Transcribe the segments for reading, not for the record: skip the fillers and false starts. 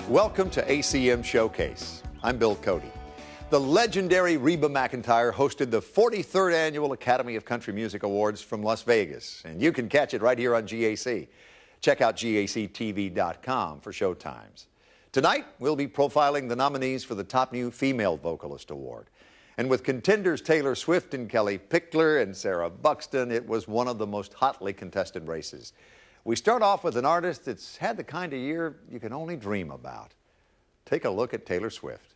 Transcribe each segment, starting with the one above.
Welcome to ACM Showcase. I'm Bill Cody. The legendary Reba McEntire hosted the 43rd Annual Academy of Country Music Awards from Las Vegas, and you can catch it right here on GAC. Check out GACTV.com for showtimes. Tonight, we'll be profiling the nominees for the Top New Female Vocalist Award. And with contenders Taylor Swift and Kelly Pickler and Sarah Buxton, it was one of the most hotly contested races. We start off with an artist that's had the kind of year you can only dream about. Take a look at Taylor Swift.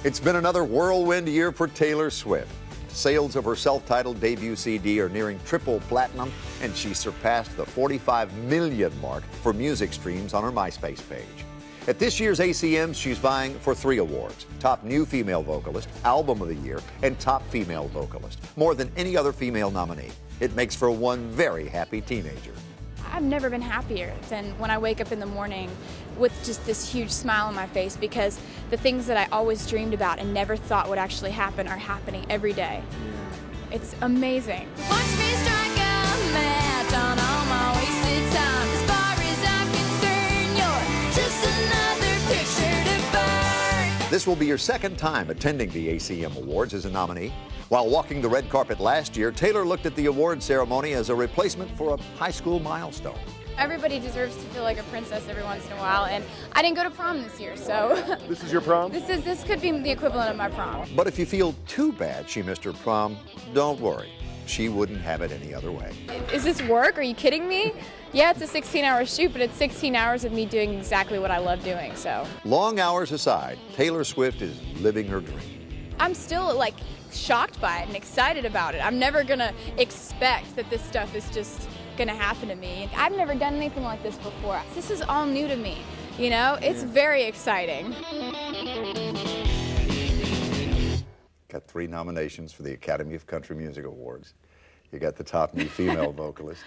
It's been another whirlwind year for Taylor Swift. Sales of her self-titled debut CD are nearing triple platinum, and she surpassed the 45 million mark for music streams on her MySpace page. At this year's ACM, she's vying for 3 awards: Top New Female Vocalist, Album of the Year, and Top Female Vocalist, more than any other female nominee. It makes for one very happy teenager. I've never been happier than when I wake up in the morning with just this huge smile on my face, because the things that I always dreamed about and never thought would actually happen are happening every day. It's amazing. Watch me strike a match on all my wasted time. As far as I'm concerned, you're just another picture to burn. This will be your second time attending the ACM Awards as a nominee. While walking the red carpet last year, Taylor looked at the award ceremony as a replacement for a high school milestone. Everybody deserves to feel like a princess every once in a while, and I didn't go to prom this year, so This is your prom? this could be the equivalent of my prom. But if you feel too bad she missed her prom, don't worry. She wouldn't have it any other way. Is this work? Are you kidding me? Yeah, it's a 16-hour shoot, but it's 16 hours of me doing exactly what I love doing, so. Long hours aside, Taylor Swift is living her dream. I'm still like shocked by it and excited about it. I'm never gonna expect that this stuff is just gonna happen to me. I've never done anything like this before. This is all new to me, you know? It's very exciting. Got 3 nominations for the Academy of Country Music Awards. You got the Top New Female Vocalist,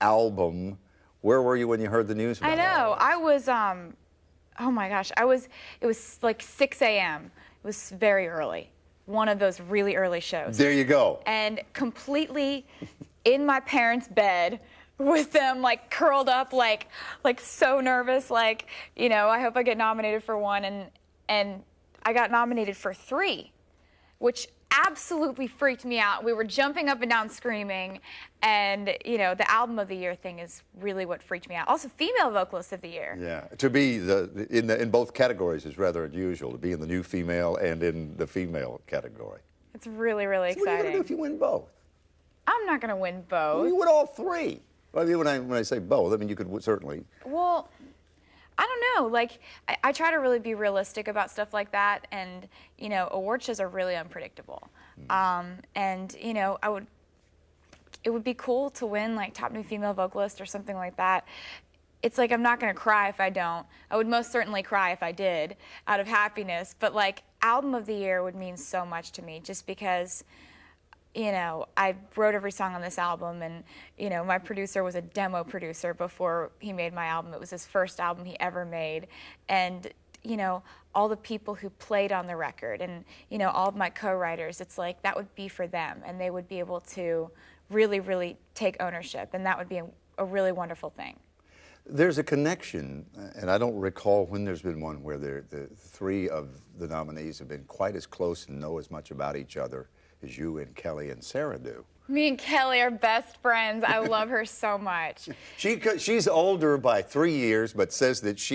Album. Where were you when you heard the news about I know. it? I was, oh my gosh, it was like 6 a.m. It was very early. One of those really early shows. There you go. And completely in my parents' bed with them like curled up, like so nervous, like, you know, I hope I get nominated for one, and I got nominated for 3, which absolutely freaked me out. We were jumping up and down screaming, and you know, the Album of the Year thing is really what freaked me out. Also, Female Vocalist of the Year. Yeah, to be in both categories is rather unusual, to be in the new female and in the female category. It's really, really So what are you exciting. going to do if you win both? I'm not going to win Well, both. you win all 3. I mean, when I say both, I mean you could certainly. Well, I don't know. Like, I try to really be realistic about stuff like that, and you know, award shows are really unpredictable. And you know, it would be cool to win like Top New Female Vocalist or something like that. It's like I'm not going to cry if I don't. I would most certainly cry if I did, out of happiness. But like, Album of the Year would mean so much to me, just because, you know, I wrote every song on this album, and, you know, my producer was a demo producer before he made my album. It was his first album he ever made. And, you know, all the people who played on the record and, you know, all of my co-writers, it's like that would be for them, and they would be able to really, really take ownership, and that would be a really wonderful thing. There's a connection, and I don't recall when there's been one where the 3 of the nominees have been quite as close and know as much about each other as you and Kelly and Sarah do. Me and Kelly are best friends. I love her so much. She's older by 3 years, but says that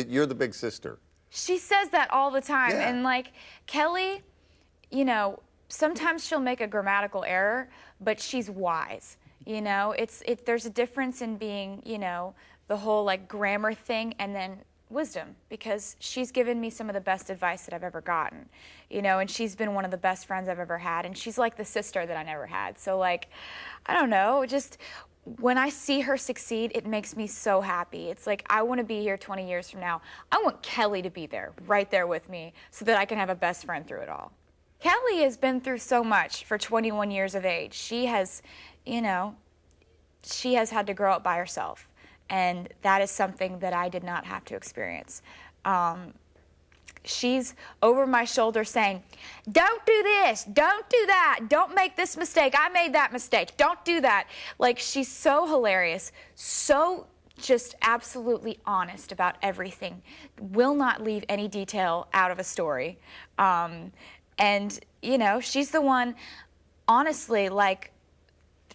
you're the big sister. She says that all the time. Yeah. And like, Kelly, you know, sometimes she'll make a grammatical error, but she's wise. You know, there's a difference in being, you know, the whole like grammar thing and then wisdom, because she's given me some of the best advice that I've ever gotten, you know, and she's been one of the best friends I've ever had, and she's like the sister that I never had. So like, I don't know, just when I see her succeed, it makes me so happy. It's like, I want to be here 20 years from now. I want Kelly to be there, right there with me, so that I can have a best friend through it all. Kelly has been through so much for 21 years of age. She has, you know, she has had to grow up by herself. And that is something that I did not have to experience. She's over my shoulder saying, don't do this, don't do that, don't make this mistake, I made that mistake, don't do that. Like, she's so hilarious, so just absolutely honest about everything, will not leave any detail out of a story. And, you know, she's the one, honestly, like,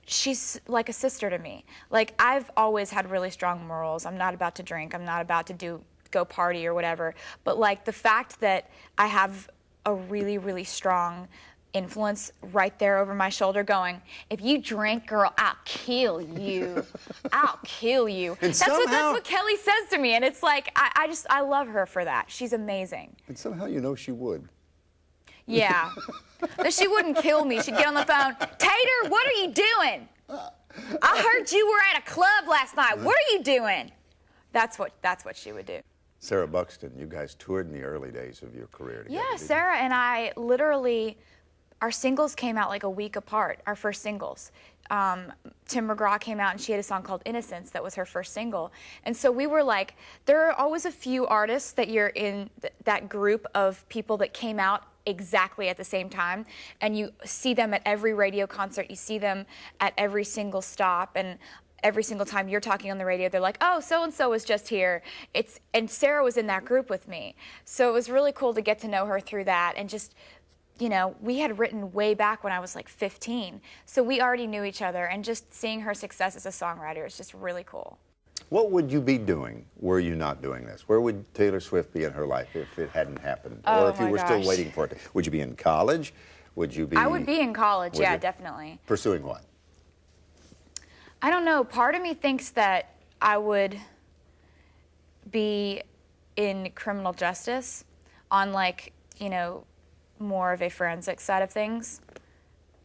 she's like a sister to me. Like, I've always had really strong morals. I'm not about to drink. I'm not about to go party or whatever. But, like, the fact that I have a really, really strong influence right there over my shoulder going, if you drink, girl, I'll kill you. I'll kill you. And that's what Kelly says to me. And it's like, I love her for that. She's amazing. And somehow you know she would. Yeah. But she wouldn't kill me. She'd get on the phone, Tater, what are you doing? I heard you were at a club last night. What are you doing? That's what she would do. Sarah Buxton, you guys toured in the early days of your career together. Yeah, Sarah and I literally, our singles came out like a week apart, our first singles. Tim McGraw came out and she had a song called Innocence that was her first single. And so we were like, there are always a few artists that you're in that group of people that came out exactly at the same time, and you see them at every radio concert, you see them at every single stop, and every single time you're talking on the radio, they're like, oh, so-and-so was just here. And Sarah was in that group with me. So it was really cool to get to know her through that, and just, you know, we had written way back when I was like 15, so we already knew each other, and just seeing her success as a songwriter is just really cool. What would you be doing were you not doing this? Where would Taylor Swift be in her life if it hadn't happened? Oh, or if you were still gosh. waiting for it? Would you be in college? Would you be... I would be in college, Would yeah, you? definitely. Pursuing what? I don't know. Part of me thinks that I would be in criminal justice on, like, you know, more of a forensic side of things,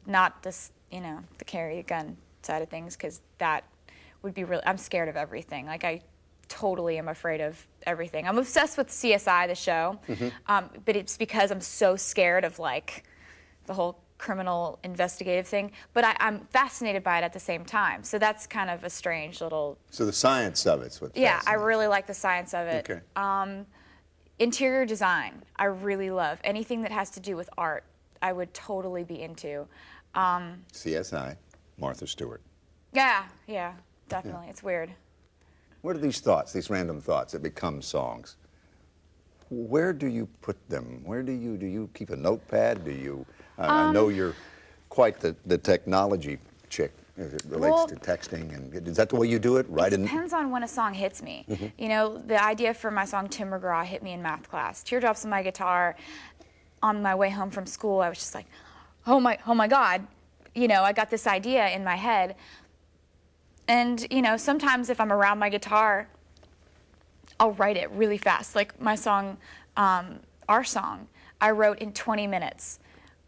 not this, you know, the carry a gun side of things, because that would be really, I'm scared of everything. Like, I totally am afraid of everything. I'm obsessed with CSI, the show, but it's because I'm so scared of, like, the whole criminal investigative thing, but I'm fascinated by it at the same time. So that's kind of a strange little... So the science of it's what Yeah, I fascinates really like the science of it. Okay. Interior design, I really love. Anything that has to do with art, I would totally be into. CSI, Martha Stewart. Yeah, definitely. Yeah. It's weird. Where do these thoughts, these random thoughts that become songs, where do you put them? Where do you keep a notepad? Do you... I know you're quite the technology chick as it relates to texting, and is that the way you do it? Right? It depends on when a song hits me. You know, the idea for my song Tim McGraw hit me in math class. Teardrops on my guitar. On my way home from school, I was just like, oh my God. You know, I got this idea in my head. And, you know, sometimes if I'm around my guitar, I'll write it really fast. Like my song, our song, I wrote in 20 minutes.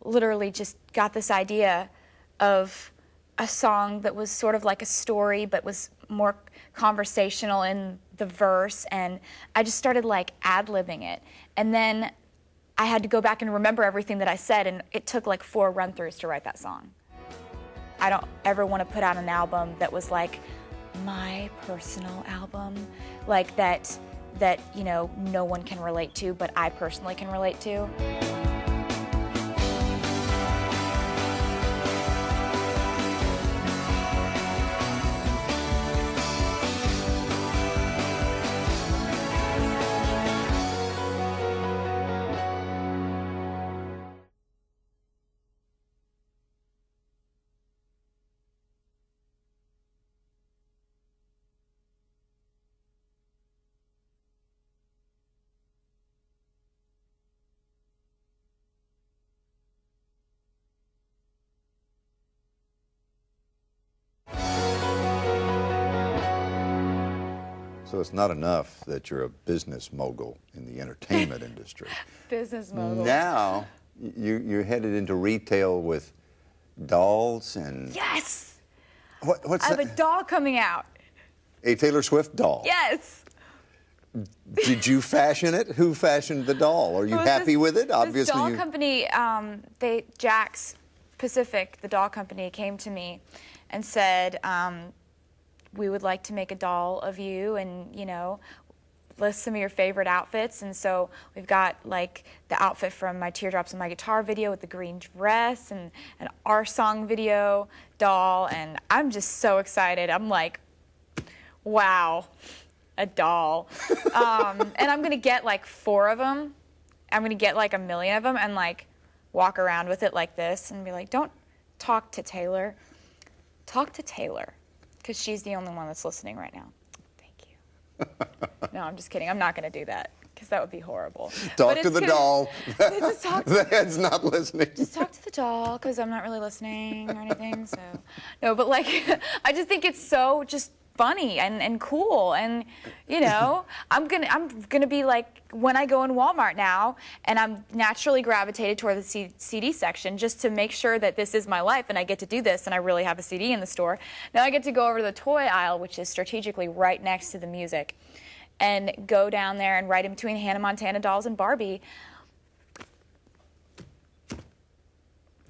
Literally just got this idea of a song that was sort of like a story but was more conversational in the verse, and I just started like ad-libbing it. And then I had to go back and remember everything that I said, and it took like 4 run-throughs to write that song. I don't ever want to put out an album that was like my personal album, like that you know, no one can relate to, but I personally can relate to. So it's not enough that you're a business mogul in the entertainment industry. Business mogul. Now you're headed into retail with dolls and... Yes! What's I have that? a doll coming out. A Taylor Swift doll? Yes! Did you fashion it? Who fashioned the doll? Are you happy with it? Obviously, this doll company, Jack's Pacific, the doll company, came to me and said, we would like to make a doll of you, and, you know, list some of your favorite outfits. And so we've got like the outfit from my Teardrops on My Guitar video with the green dress, and an Our Song video doll, and I'm just so excited. I'm like, Wow, a doll. And I'm gonna get like 4 of them. I'm gonna get like 1,000,000 of them and like walk around with it like this and be like, don't talk to Taylor. Talk to Taylor, because she's the only one that's listening right now. Thank you. No, I'm just kidding. I'm not gonna do that, because that would be horrible. Talk to the doll. Just talk to The head's not listening. Just talk to the doll, because I'm not really listening or anything. So, no, but like, I just think it's so just funny and cool, and you know, I'm gonna be like, when I go in Walmart now, and I'm naturally gravitated toward the CD section just to make sure that this is my life, and I get to do this, and I really have a CD in the store. Now I get to go over to the toy aisle, which is strategically right next to the music, and go down there and right in between Hannah Montana dolls and Barbie.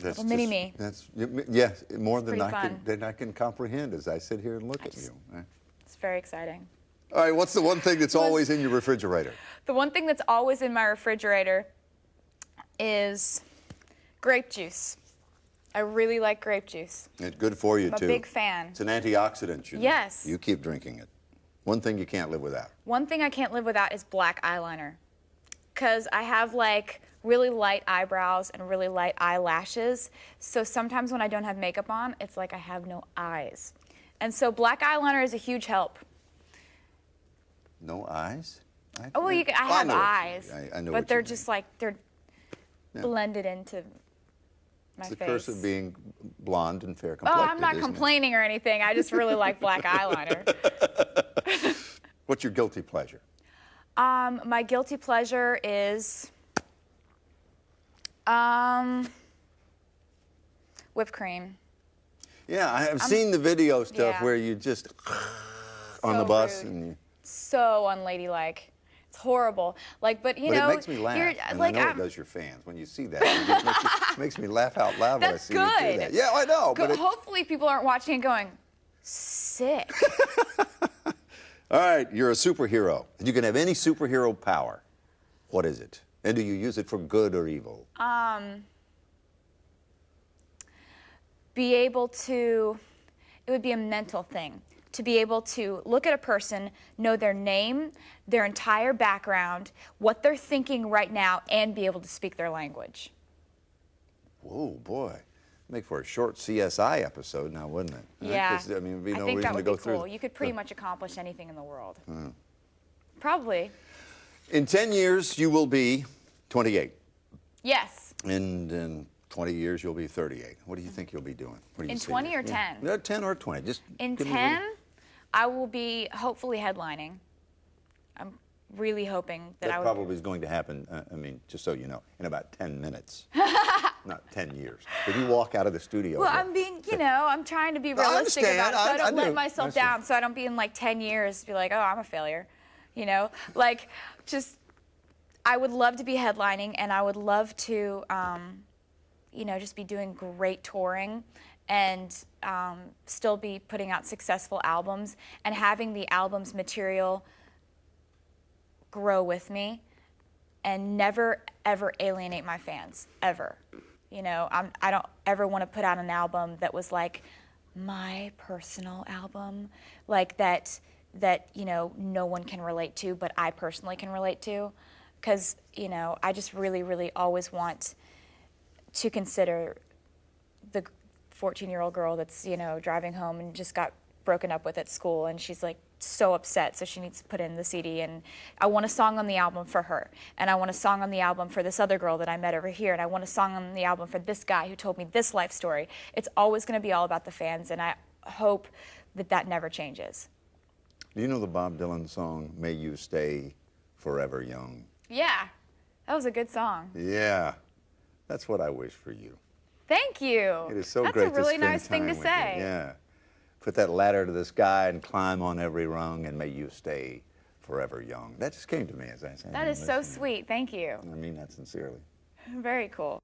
That's Little mini-me. That's, yeah, more than pretty I can comprehend as I sit here and look at you. It's very exciting. All right, what's the one thing that's always in your refrigerator? The one thing that's always in my refrigerator is grape juice. I really like grape juice. It's good for you, I'm too. a big fan. It's an antioxidant, you know. Yes. You keep drinking it. One thing you can't live without. One thing I can't live without is black eyeliner, because I have like really light eyebrows and really light eyelashes. So sometimes when I don't have makeup on, it's like I have no eyes. And so black eyeliner is a huge help. No eyes? Oh, well, I have eyes, I know but what they're you mean. just like, they're blended into my It's the face. curse of being blonde and fair Oh, complected. I'm not isn't it? complaining or anything. I just really like black eyeliner. What's your guilty pleasure? My guilty pleasure is whipped cream. Yeah, I have seen the video stuff yeah. where you just on So the bus rude. and you. So unladylike. It's horrible. Like, but you But know, it makes me laugh, and like, I know it does your fans when you see that. It just makes me laugh out loud when I That's see you do good. that. Yeah, I know. But hopefully people aren't watching and going, sick. all right, you're a superhero. You can have any superhero power. What is it? And do you use it for good or evil? Be able to, it would be a mental thing. To be able to look at a person, know their name, their entire background, what they're thinking right now, and be able to speak their language. Whoa, boy. Make for a short CSI episode now, wouldn't it? Yeah. 'Cause, I mean, there'd be no I think reason that to would go be cool. through. You could pretty much accomplish anything in the world. Probably. In 10 years, you will be 28. Yes. And in 20 years, you'll be 38. What do you think you'll be doing? What do you In see? 20 or 10? Yeah, 10 or 20. Just In give me a little- 10, I will be hopefully headlining. I'm really hoping that I That would. probably is going to happen, I mean, just so you know, in about 10 minutes. Not 10 years. If you walk out of the studio. Well, here- I'm being, you know, I'm trying to be No, I realistic understand. about it, so I don't I let do. myself I understand. down, so I don't be in like 10 years be like, oh, I'm a failure, you know, like just. I would love to be headlining, and I would love to, you know, just be doing great touring, and still be putting out successful albums, and having the album's material grow with me, and never ever alienate my fans ever. You know, I don't ever want to put out an album that was like my personal album, like that you know no one can relate to, but I personally can relate to, because you know I just really always want to consider the 14-year-old girl that's you know driving home and just got broken up with at school, and she's like so upset, so she needs to put in the CD, and I want a song on the album for her, and I want a song on the album for this other girl that I met over here, and I want a song on the album for this guy who told me this life story. It's always going to be all about the fans, and I hope that that never changes. Do you know the Bob Dylan song, May You Stay Forever Young? Yeah, that was a good song. Yeah, that's what I wish for you. Thank you. It is so That's great a really to spend nice thing time to with you. say. Yeah. Put that ladder to the sky and climb on every rung, and may you stay forever young. That just came to me as I said. That is so sweet. Thank you. I mean that sincerely. Very cool.